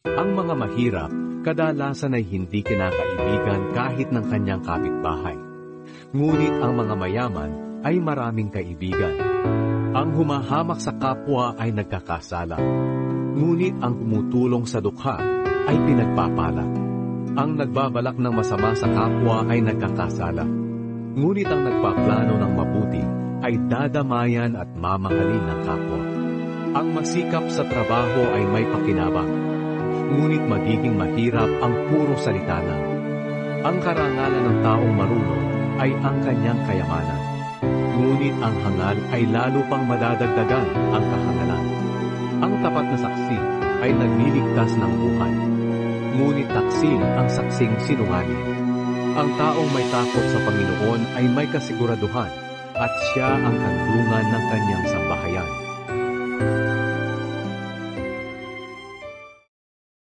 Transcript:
Ang mga mahirap, kadalasan ay hindi kinakaibigan kahit ng kanyang kapitbahay. Ngunit ang mga mayaman ay maraming kaibigan. Ang humahamak sa kapwa ay nagkakasala. Ngunit ang tumutulong sa dukha ay pinagpapala. Ang nagbabalak ng masama sa kapwa ay nagkakasala. Ngunit ang nagpaplano ng mabuti ay dadamayan at mamahalin ng kapwa. Ang masikap sa trabaho ay may pakinabang. Ngunit magiging mahirap ang puro salita lang. Ang karangalan ng taong marunong ay ang kanyang kayamanan. Ngunit ang hangal ay lalo pang madadagdagan ang kahangalan. Ang tapat na saksi ay nagliligtas ng buhay. Ngunit taksil ang saksing sinungaling. Ang taong may takot sa Panginoon ay may kasiguraduhan at siya ang kandungan ng kanyang sambahayan.